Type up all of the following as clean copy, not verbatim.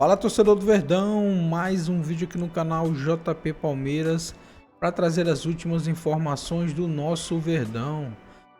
Fala, torcedor do Verdão, mais um vídeo aqui no canal JP Palmeiras para trazer as últimas informações do nosso Verdão.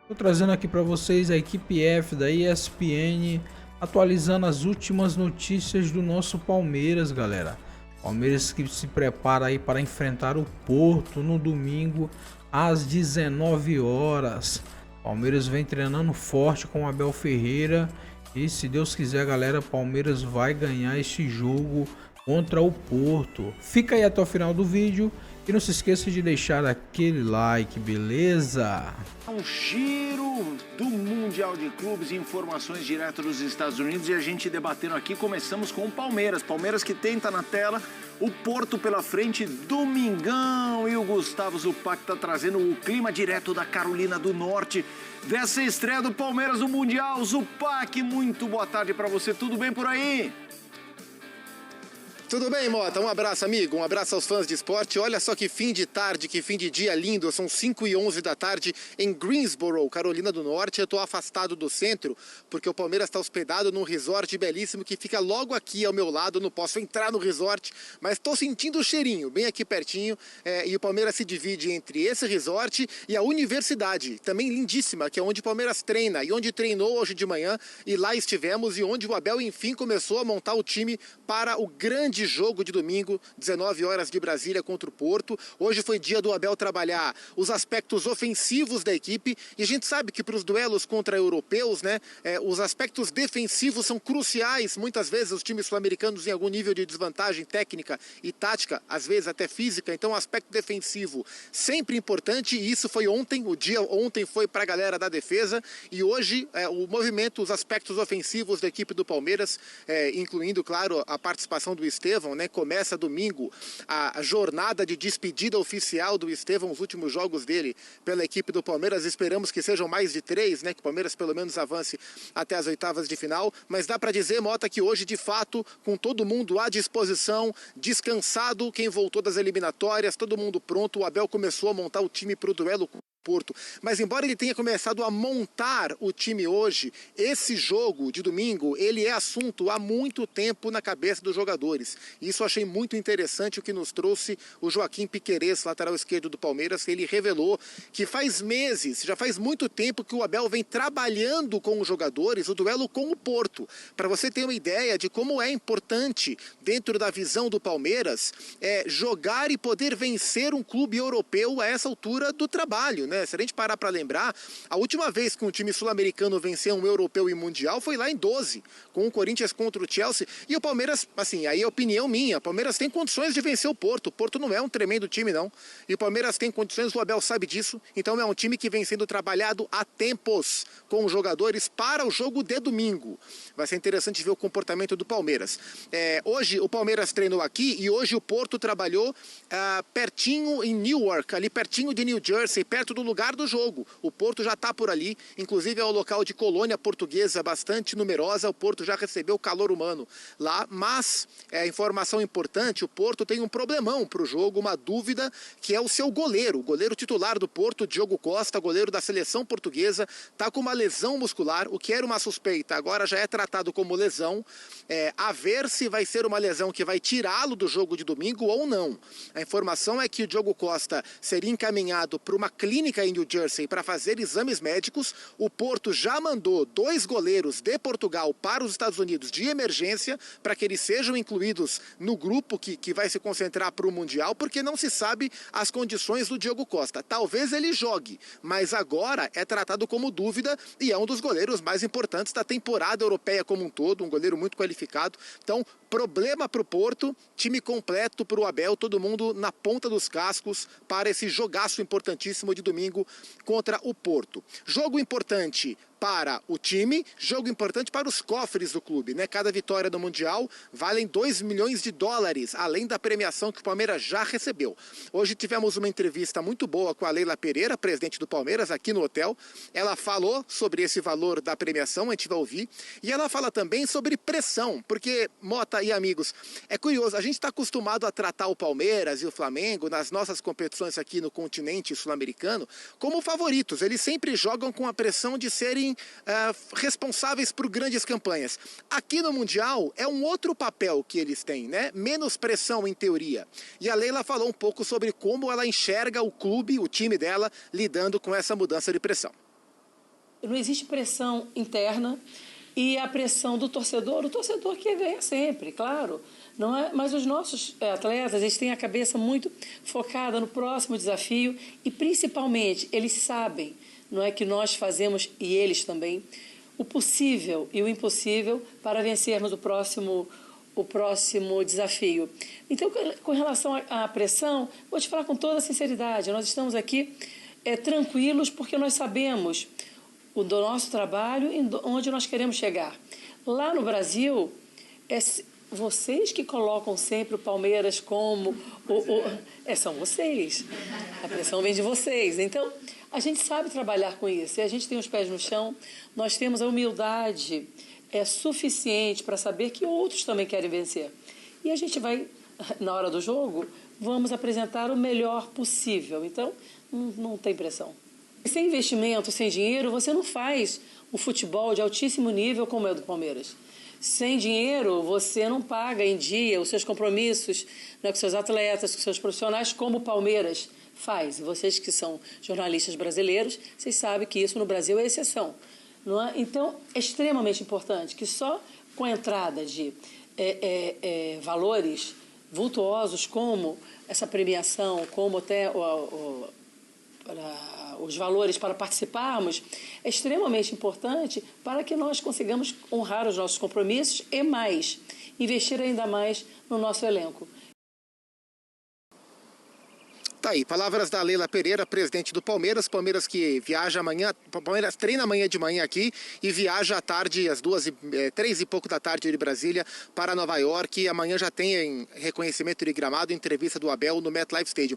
Estou trazendo aqui para vocês a equipe F da ESPN atualizando as últimas notícias do nosso Palmeiras, galera. Palmeiras que se prepara aí para enfrentar o Porto no domingo às 19 horas. Palmeiras vem treinando forte com o Abel Ferreira. E se Deus quiser, galera, Palmeiras vai ganhar este jogo contra o Porto. Fica aí até o final do vídeo e não se esqueça de deixar aquele like, beleza? Um giro do Mundial de Clubes e informações direto dos Estados Unidos e a gente debatendo aqui. Começamos com o Palmeiras. Palmeiras que tenta na tela, o Porto pela frente, domingão. E o Gustavo Zupac tá trazendo o clima direto da Carolina do Norte dessa estreia do Palmeiras no Mundial. Zupac, muito boa tarde para você. Tudo bem por aí? Tudo bem, Mota? Um abraço, amigo. Um abraço aos fãs de esporte. Olha só que fim de tarde, que fim de dia lindo. São 5h11 da tarde em Greensboro, Carolina do Norte. Eu estou afastado do centro porque o Palmeiras está hospedado num resort belíssimo que fica logo aqui ao meu lado. Eu não posso entrar no resort, mas estou sentindo o cheirinho, bem aqui pertinho. E o Palmeiras se divide entre esse resort e a universidade, também lindíssima, que é onde o Palmeiras treina e onde treinou hoje de manhã. E lá estivemos e onde o Abel, enfim, começou a montar o time para o grande jogo de domingo, 19 horas de Brasília contra o Porto. Hoje foi dia do Abel trabalhar os aspectos ofensivos da equipe e a gente sabe que para os duelos contra europeus, né, os aspectos defensivos são cruciais. Muitas vezes os times sul-americanos em algum nível de desvantagem técnica e tática, às vezes até física, então o aspecto defensivo sempre importante e isso foi ontem, o dia ontem foi para a galera da defesa e hoje o movimento, os aspectos ofensivos da equipe do Palmeiras, incluindo, claro, a participação do Estevão, né? Começa domingo a jornada de despedida oficial do Estevão, os últimos jogos dele pela equipe do Palmeiras. Esperamos que sejam mais de 3, né? Que o Palmeiras pelo menos avance até as oitavas de final. Mas dá para dizer, Mota, que hoje de fato, com todo mundo à disposição, descansado, quem voltou das eliminatórias, todo mundo pronto, o Abel começou a montar o time para o duelo Porto. Mas embora ele tenha começado a montar o time hoje, esse jogo de domingo, ele é assunto há muito tempo na cabeça dos jogadores. Isso eu achei muito interessante o que nos trouxe o Joaquim Piquerez, lateral esquerdo do Palmeiras. Ele revelou que faz meses, já faz muito tempo que o Abel vem trabalhando com os jogadores o duelo com o Porto. Para você ter uma ideia de como é importante, dentro da visão do Palmeiras, jogar e poder vencer um clube europeu a essa altura do trabalho, né? Se a gente parar para lembrar, a última vez que um time sul-americano venceu um europeu e mundial foi lá em 12, com o Corinthians contra o Chelsea. E o Palmeiras, assim, aí é opinião minha, o Palmeiras tem condições de vencer o Porto. O Porto não é um tremendo time, não. E o Palmeiras tem condições, o Abel sabe disso. Então é um time que vem sendo trabalhado há tempos com os jogadores para o jogo de domingo. Vai ser interessante ver o comportamento do Palmeiras. Hoje o Palmeiras treinou aqui e hoje o Porto trabalhou pertinho em Newark, ali pertinho de New Jersey, perto do lugar do jogo. O Porto já está por ali, inclusive é um local de colônia portuguesa bastante numerosa. O Porto já recebeu calor humano lá, mas informação importante, o Porto tem um problemão para o jogo, uma dúvida, que é o seu goleiro. O goleiro titular do Porto, Diogo Costa, goleiro da seleção portuguesa, está com uma lesão muscular, o que era uma suspeita, agora já é tratado como lesão. A ver se vai ser uma lesão que vai tirá-lo do jogo de domingo ou não. A informação é que o Diogo Costa seria encaminhado para uma clínica em New Jersey para fazer exames médicos. O Porto já mandou 2 goleiros de Portugal para os Estados Unidos de emergência para que eles sejam incluídos no grupo que vai se concentrar para o Mundial, porque não se sabe as condições do Diogo Costa. Talvez ele jogue, mas agora é tratado como dúvida e é um dos goleiros mais importantes da temporada europeia como um todo, um goleiro muito qualificado. Então, problema para o Porto, time completo para o Abel, todo mundo na ponta dos cascos para esse jogaço importantíssimo de domingo contra o Porto. Jogo importante para o time, jogo importante para os cofres do clube, né? Cada vitória no Mundial valem 2 milhões de dólares, além da premiação que o Palmeiras já recebeu. Hoje tivemos uma entrevista muito boa com a Leila Pereira, presidente do Palmeiras, aqui no hotel. Ela falou sobre esse valor da premiação, a gente vai ouvir, e ela fala também sobre pressão, porque, Mota e amigos, é curioso, a gente está acostumado a tratar o Palmeiras e o Flamengo nas nossas competições aqui no continente sul-americano como favoritos. Eles sempre jogam com a pressão de serem serem responsáveis por grandes campanhas. Aqui no Mundial é um outro papel que eles têm, né? Menos pressão em teoria. E a Leila falou um pouco sobre como ela enxerga o clube, o time dela, lidando com essa mudança de pressão. Não existe pressão interna e a pressão do torcedor, o torcedor que ganha sempre, claro. Não é? Mas os nossos atletas, eles têm a cabeça muito focada no próximo desafio e, principalmente, eles sabem, não é, que nós fazemos, e eles também, o possível e o impossível para vencermos o próximo desafio. Então, com relação à pressão, vou te falar com toda sinceridade, nós estamos aqui tranquilos porque nós sabemos do nosso trabalho e onde nós queremos chegar. Lá no Brasil, vocês que colocam sempre o Palmeiras como... são vocês. A pressão vem de vocês. Então, a gente sabe trabalhar com isso. E a gente tem os pés no chão, nós temos a humildade suficiente para saber que outros também querem vencer. E a gente vai, na hora do jogo, vamos apresentar o melhor possível. Então, não tem pressão. Sem investimento, sem dinheiro, você não faz um futebol de altíssimo nível como é o do Palmeiras. Sem dinheiro, você não paga em dia os seus compromissos, né, com seus atletas, com seus profissionais, como o Palmeiras faz. E vocês que são jornalistas brasileiros, vocês sabem que isso no Brasil é exceção. Não é? Então, é extremamente importante que só com a entrada de valores vultuosos como essa premiação, como até os valores para participarmos, é extremamente importante para que nós consigamos honrar os nossos compromissos e mais, investir ainda mais no nosso elenco. Tá aí, palavras da Leila Pereira, presidente do Palmeiras. Palmeiras que viaja amanhã, Palmeiras treina amanhã de manhã aqui e viaja à tarde, às 3 e pouco da tarde de Brasília, para Nova York. Amanhã já tem reconhecimento de gramado, entrevista do Abel no MetLife Stadium.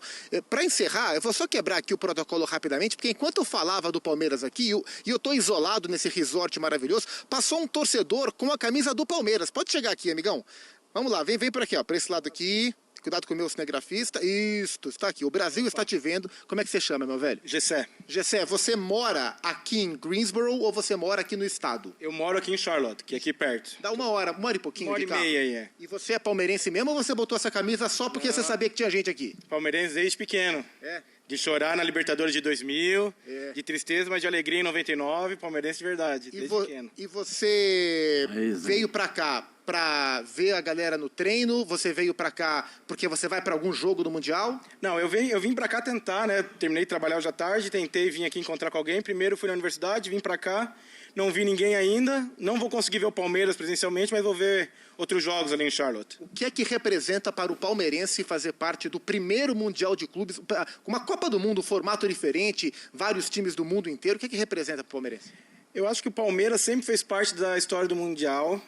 Para encerrar, eu vou só quebrar aqui o protocolo rapidamente, porque enquanto eu falava do Palmeiras aqui, e eu estou isolado nesse resort maravilhoso, passou um torcedor com a camisa do Palmeiras. Pode chegar aqui, amigão. Vamos lá, vem por aqui, ó, para esse lado aqui. Cuidado com o meu cinegrafista. Isto, está aqui. O Brasil está te vendo. Como é que você chama, meu velho? Gessé. Gessé, você mora aqui em Greensboro ou você mora aqui no estado? Eu moro aqui em Charlotte, que é aqui perto. Dá uma hora e pouquinho Uma hora de e carro. meia aí, é. E você é palmeirense mesmo ou você botou essa camisa só porque você sabia que tinha gente aqui? Palmeirense desde pequeno. É. De chorar na Libertadores de 2000, de tristeza, mas de alegria em 99, palmeirense de verdade, desde pequeno. E você veio pra cá pra ver a galera no treino? Você veio pra cá porque você vai pra algum jogo do Mundial? Não, eu vim pra cá tentar, né? Terminei de trabalhar hoje à tarde, tentei vir aqui encontrar com alguém. Primeiro fui na universidade, vim pra cá, não vi ninguém ainda. Não vou conseguir ver o Palmeiras presencialmente, mas vou ver outros jogos ali em Charlotte. O que é que representa para o palmeirense fazer parte do primeiro Mundial de Clubes, com uma Copa do Mundo, formato diferente, vários times do mundo inteiro? O que é que representa para o palmeirense? Eu acho que o Palmeiras sempre fez parte da história do Mundial.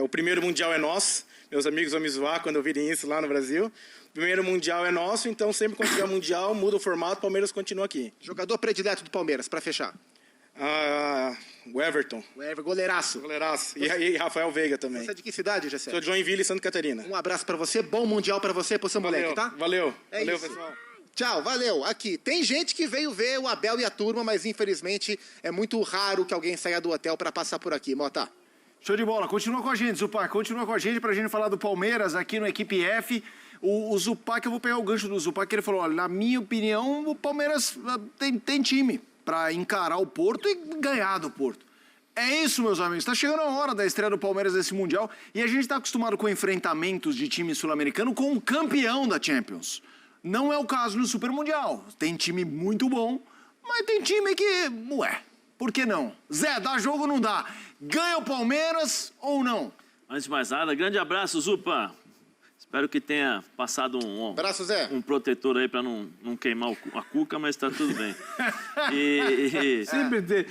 O primeiro Mundial é nosso. Meus amigos vão me zoar quando ouvirem isso lá no Brasil. O primeiro Mundial é nosso, então sempre quando tiver Mundial, muda o formato, o Palmeiras continua aqui. Jogador predileto do Palmeiras, para fechar? O Everton. O Everton, goleiraço. Goleiraço. E Rafael Veiga também. Você é de que cidade, Gessé? Sou de Joinville, Santa Catarina. Um abraço para você, bom Mundial para você e para o seu moleque, tá? Valeu. Valeu, isso. pessoal. Tchau, valeu. Aqui, tem gente que veio ver o Abel e a turma, mas infelizmente é muito raro que alguém saia do hotel para passar por aqui. Mota. Show de bola. Continua com a gente, Zupac. Continua com a gente pra gente falar do Palmeiras aqui no Equipe F. O Zupac, eu vou pegar o gancho do Zupac, que ele falou, olha, na minha opinião, o Palmeiras tem time pra encarar o Porto e ganhar do Porto. É isso, meus amigos. Tá chegando a hora da estreia do Palmeiras nesse Mundial e a gente tá acostumado com enfrentamentos de time sul-americano com o campeão da Champions. Não é o caso no Super Mundial. Tem time muito bom, mas tem time que... Ué, por que não? Zé, dá jogo ou não dá? Ganha o Palmeiras ou não? Antes de mais nada, grande abraço, Zupa. Espero que tenha passado Abraço, Zé. um protetor aí para não queimar a cuca, mas tá tudo bem. Sempre tem.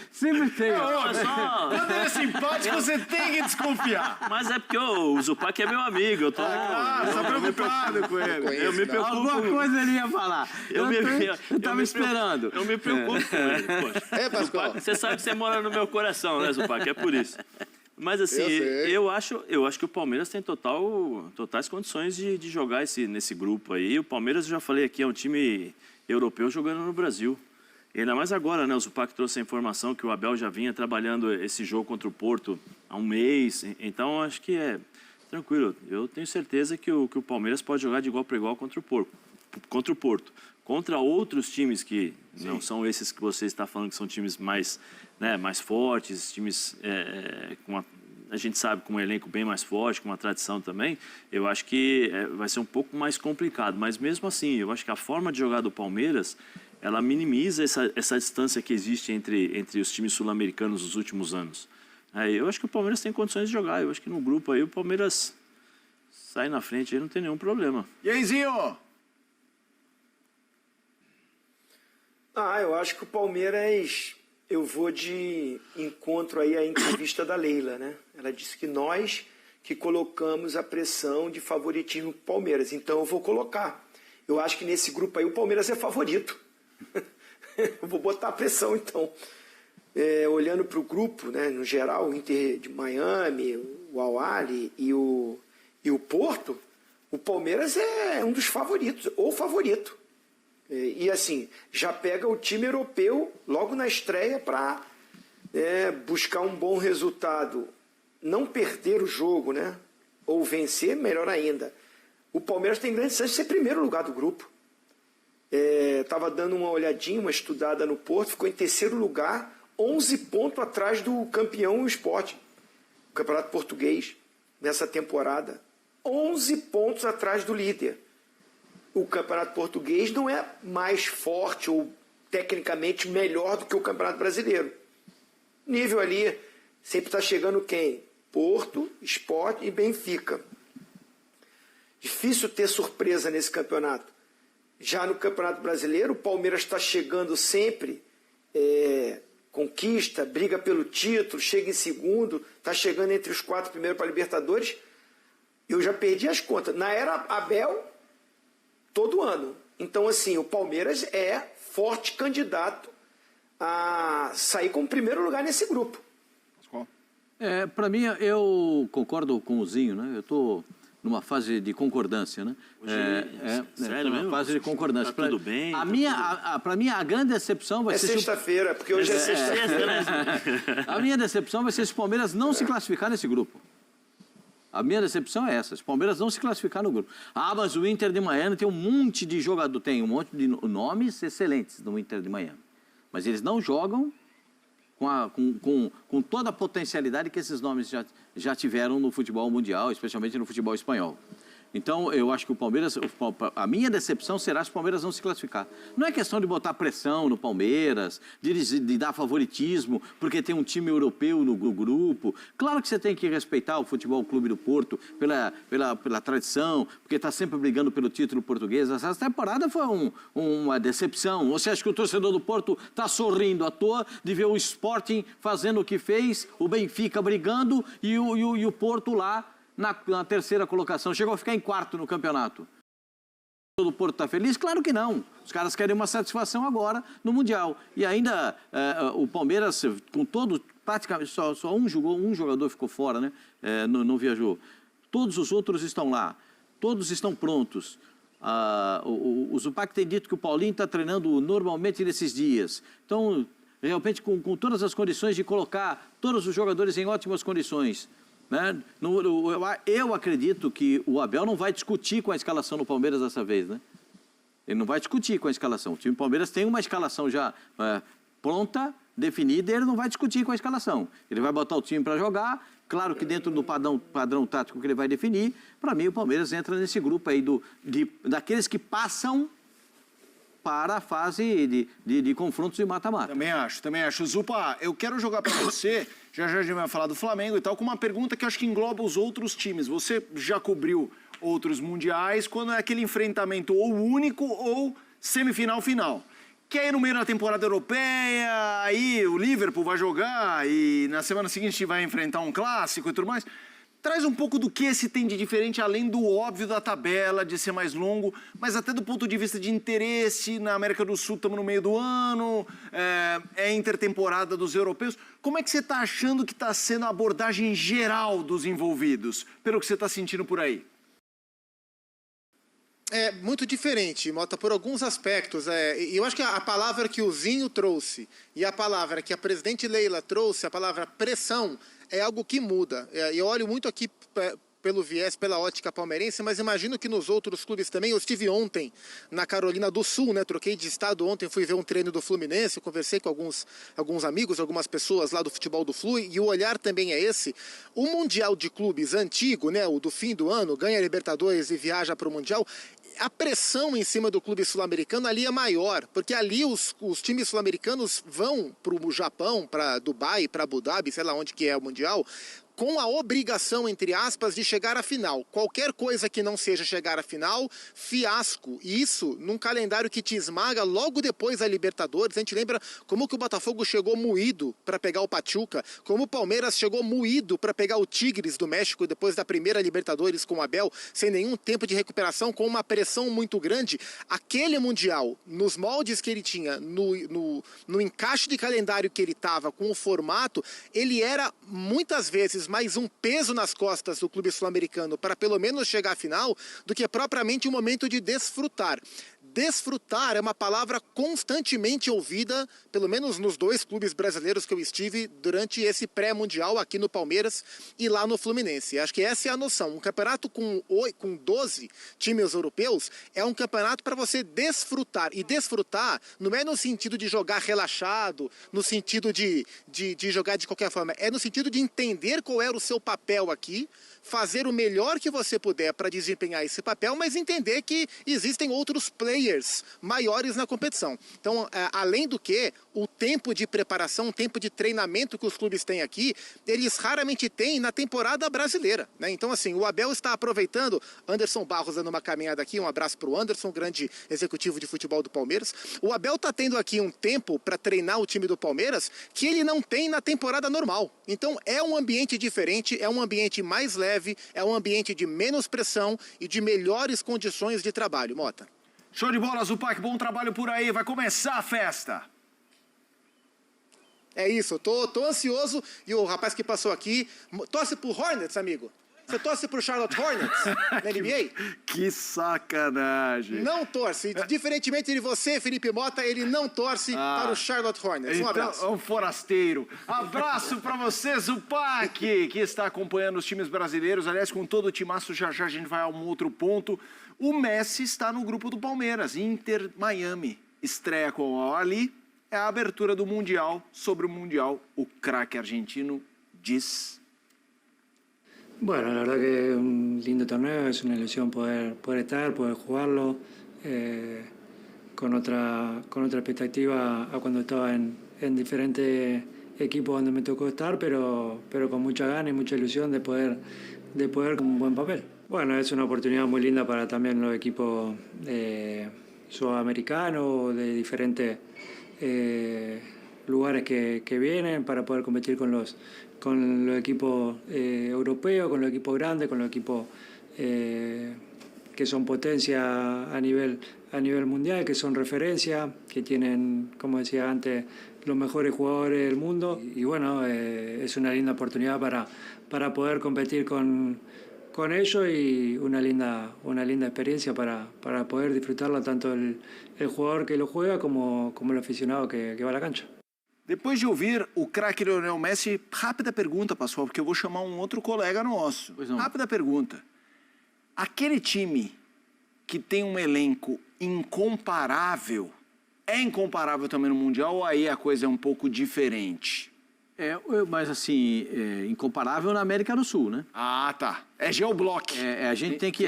Quando ele é simpático, você tem que desconfiar. Mas é porque o Zupac é meu amigo, eu tô... Tá preocupado com ele. Eu me preocupo. Alguma coisa ele ia falar. Eu tava esperando. Eu me preocupo com ele, poxa. É, Pascoal. Você sabe que você mora no meu coração, né, Zupac? É por isso. Mas assim, eu acho que o Palmeiras tem totais condições de jogar nesse grupo aí. O Palmeiras, eu já falei aqui, é um time europeu jogando no Brasil. E ainda mais agora, né? O Zupac trouxe a informação que o Abel já vinha trabalhando esse jogo contra o Porto há um mês. Então, acho que é tranquilo. Eu tenho certeza que o Palmeiras pode jogar de igual para igual contra o Porto. Contra outros times que não são esses que você está falando, que são times mais, né, mais fortes, times a gente sabe, com um elenco bem mais forte, com uma tradição também, eu acho que vai ser um pouco mais complicado. Mas mesmo assim, eu acho que a forma de jogar do Palmeiras, ela minimiza essa distância que existe entre os times sul-americanos nos últimos anos. Eu acho que o Palmeiras tem condições de jogar. Eu acho que no grupo aí o Palmeiras sai na frente e não tem nenhum problema. E aí, Zinho? Eu acho que o Palmeiras... Eu vou de encontro aí à entrevista da Leila, né? Ela disse que nós que colocamos a pressão de favoritismo para o Palmeiras. Então eu vou colocar. Eu acho que nesse grupo aí o Palmeiras é favorito. Eu vou botar a pressão então. Olhando para o grupo, né, no geral, o Inter de Miami, o Al-Ahly e o Porto, o Palmeiras é um dos favoritos, ou favorito. E assim, já pega o time europeu logo na estreia para buscar um bom resultado. Não perder o jogo, né? Ou vencer, melhor ainda. O Palmeiras tem grande chance de ser primeiro lugar do grupo. Estava dando uma olhadinha, uma estudada no Porto, ficou em terceiro lugar, 11 pontos atrás do campeão o Sport, o Campeonato Português, nessa temporada. 11 pontos atrás do líder. O Campeonato Português não é mais forte ou tecnicamente melhor do que o Campeonato Brasileiro. Nível ali, sempre está chegando quem? Porto, Sport e Benfica. Difícil ter surpresa nesse campeonato. Já no Campeonato Brasileiro, o Palmeiras está chegando sempre, conquista, briga pelo título, chega em segundo, está chegando entre os 4 primeiros para a Libertadores. Eu já perdi as contas. Na era Abel, todo ano. Então, assim, o Palmeiras é forte candidato a sair como primeiro lugar nesse grupo. Para mim, eu concordo com o Zinho, né? Eu estou numa fase de concordância, né? Sério mesmo? Fase de concordância. Tá tudo bem? Para mim, a grande decepção vai ser... sexta-feira, porque hoje é sexta-feira. A minha decepção vai ser se o Palmeiras não se classificar nesse grupo. A minha decepção é essa, se o Palmeiras não se classificar no grupo. Mas o Inter de Miami tem um monte de jogador, tem um monte de nomes excelentes no Inter de Miami. Mas eles não jogam com toda a potencialidade que esses nomes já tiveram no futebol mundial, especialmente no futebol espanhol. Então, eu acho que o Palmeiras, a minha decepção será se o Palmeiras não se classificar. Não é questão de botar pressão no Palmeiras, de dar favoritismo, porque tem um time europeu no grupo. Claro que você tem que respeitar o Futebol Clube do Porto pela tradição, porque está sempre brigando pelo título português. Essa temporada foi uma decepção. Você acha que o torcedor do Porto está sorrindo à toa de ver o Sporting fazendo o que fez, o Benfica brigando e o Porto lá na terceira colocação, chegou a ficar em quarto no campeonato. O Porto está feliz? Claro que não. Os caras querem uma satisfação agora no Mundial. E ainda o Palmeiras, com todo, praticamente só um jogador ficou fora, né? Não viajou. Todos os outros estão lá. Todos estão prontos. O Zupac tem dito que o Paulinho está treinando normalmente nesses dias. Então, realmente, com todas as condições de colocar todos os jogadores em ótimas condições. Né? Eu acredito que o Abel não vai discutir com a escalação do Palmeiras dessa vez, né? Ele não vai discutir com a escalação. O time do Palmeiras tem uma escalação já pronta, definida, e ele não vai discutir com a escalação. Ele vai botar o time para jogar, claro que dentro do padrão tático que ele vai definir. Para mim, o Palmeiras entra nesse grupo aí daqueles que passam para a fase de confrontos de mata-mata. Também acho. Zupa, eu quero jogar para você, já a gente vai falar do Flamengo e tal, com uma pergunta que eu acho que engloba os outros times. Você já cobriu outros mundiais, quando é aquele enfrentamento ou único ou semifinal-final. Que aí no meio da temporada europeia, aí o Liverpool vai jogar e na semana seguinte vai enfrentar um clássico e tudo mais. Traz um pouco do que se tem de diferente, além do óbvio da tabela, de ser mais longo, mas até do ponto de vista de interesse. Na América do Sul estamos no meio do ano, é intertemporada dos europeus. Como é que você está achando que está sendo a abordagem geral dos envolvidos, pelo que você está sentindo por aí? É muito diferente, Mota, por alguns aspectos. E eu acho que a palavra que o Zinho trouxe e a palavra que a presidente Leila trouxe, a palavra pressão, é algo que muda. Eu olho muito aqui pelo viés, pela ótica palmeirense, mas imagino que nos outros clubes também. Eu estive ontem na Carolina do Sul, né? Troquei de estado ontem, fui ver um treino do Fluminense, conversei com alguns amigos, algumas pessoas lá do futebol do Flu, e o olhar também é esse. O Mundial de Clubes antigo, né? O do fim do ano, ganha a Libertadores e viaja para o Mundial. A pressão em cima do clube sul-americano ali é maior, porque ali os times sul-americanos vão para o Japão, para Dubai, para Abu Dhabi, sei lá onde que é o Mundial, com a obrigação, entre aspas, de chegar à final. Qualquer coisa que não seja chegar à final, fiasco. E isso num calendário que te esmaga logo depois da Libertadores. A gente lembra como que o Botafogo chegou moído para pegar o Pachuca, como o Palmeiras chegou moído para pegar o Tigres do México depois da primeira Libertadores com o Abel, sem nenhum tempo de recuperação, com uma pressão muito grande. Aquele Mundial, nos moldes que ele tinha, no encaixe de calendário que ele estava, com o formato, ele era muitas vezes mais um peso nas costas do clube sul-americano para pelo menos chegar à final do que propriamente um momento de desfrutar. Desfrutar é uma palavra constantemente ouvida, pelo menos nos dois clubes brasileiros que eu estive durante esse pré-mundial aqui no Palmeiras e lá no Fluminense. Acho que essa é a noção. Um campeonato com 12 times europeus é um campeonato para você desfrutar. E desfrutar não é no sentido de jogar relaxado, no sentido de jogar de qualquer forma. É no sentido de entender qual era o seu papel aqui, fazer o melhor que você puder para desempenhar esse papel, mas entender que existem outros players maiores na competição. Então, além do que, o tempo de preparação, o tempo de treinamento que os clubes têm aqui, eles raramente têm na temporada brasileira, né? Então, assim, o Abel está aproveitando, Anderson Barros dando uma caminhada aqui, um abraço para o Anderson, grande executivo de futebol do Palmeiras. O Abel está tendo aqui um tempo para treinar o time do Palmeiras que ele não tem na temporada normal. Então, é um ambiente diferente, é um ambiente mais leve, é um ambiente de menos pressão e de melhores condições de trabalho, Mota. Show de bola, Zupac, bom trabalho por aí, vai começar a festa. É isso, tô ansioso, e o rapaz que passou aqui, torce pro Hornets, amigo? Você torce pro Charlotte Hornets na NBA? Que sacanagem. Não torce. Diferentemente de você, Felipe Mota, ele não torce para o Charlotte Hornets. Um abraço. Então, é um forasteiro. Abraço para você, Zupac, que está acompanhando os times brasileiros. Aliás, com todo o timaço, já a gente vai a um outro ponto. O Messi está no grupo do Palmeiras, Inter Miami. Estreia com o Ali. É a abertura do Mundial. Sobre o Mundial, o craque argentino diz... Bueno, la verdad que es un lindo torneo, es una ilusión poder estar, poder jugarlo, con otra expectativa a cuando estaba en diferentes equipos donde me tocó estar, pero con mucha gana y mucha ilusión de poder con un buen papel. Bueno, es una oportunidad muy linda para también los equipos sudamericanos, de diferentes lugares que vienen, para poder competir con los equipos europeos, con los equipos grandes, con los equipos que son potencia a nivel mundial, que son referencia, que tienen, como decía antes, los mejores jugadores del mundo. Y bueno, es una linda oportunidad para poder competir con ellos, y una linda experiencia para poder disfrutarla tanto el jugador que lo juega como el aficionado que va a la cancha. Depois de ouvir o craque Lionel Messi, rápida pergunta, Pascoal, porque eu vou chamar um outro colega nosso. Rápida pergunta. Aquele time que tem um elenco incomparável, é incomparável também no Mundial, ou aí a coisa é um pouco diferente? Mas assim, incomparável na América do Sul, né? Ah, tá. É geoblock. A gente tem que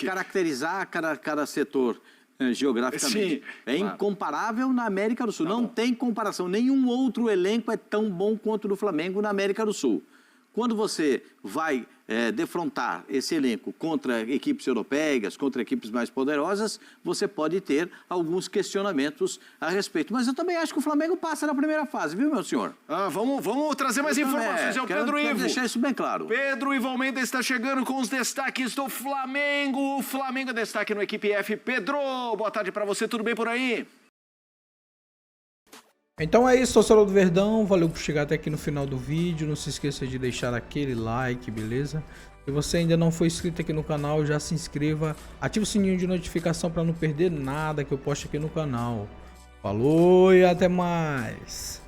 caracterizar cada setor geograficamente. Sim, é incomparável na América do Sul. Não tem comparação. Nenhum outro elenco é tão bom quanto o do Flamengo na América do Sul. Quando você vai defrontar esse elenco contra equipes europeias, contra equipes mais poderosas, você pode ter alguns questionamentos a respeito. Mas eu também acho que o Flamengo passa na primeira fase, viu, meu senhor? Vamos trazer mais informações. É o Pedro Ivo. Quero deixar isso bem claro. Pedro Ivo Almeida está chegando com os destaques do Flamengo. O Flamengo é destaque no Equipe F. Pedro, boa tarde para você. Tudo bem por aí? Então é isso, torcedor do Verdão. Valeu por chegar até aqui no final do vídeo. Não se esqueça de deixar aquele like, beleza? Se você ainda não for inscrito aqui no canal, já se inscreva. Ative o sininho de notificação para não perder nada que eu posto aqui no canal. Falou e até mais!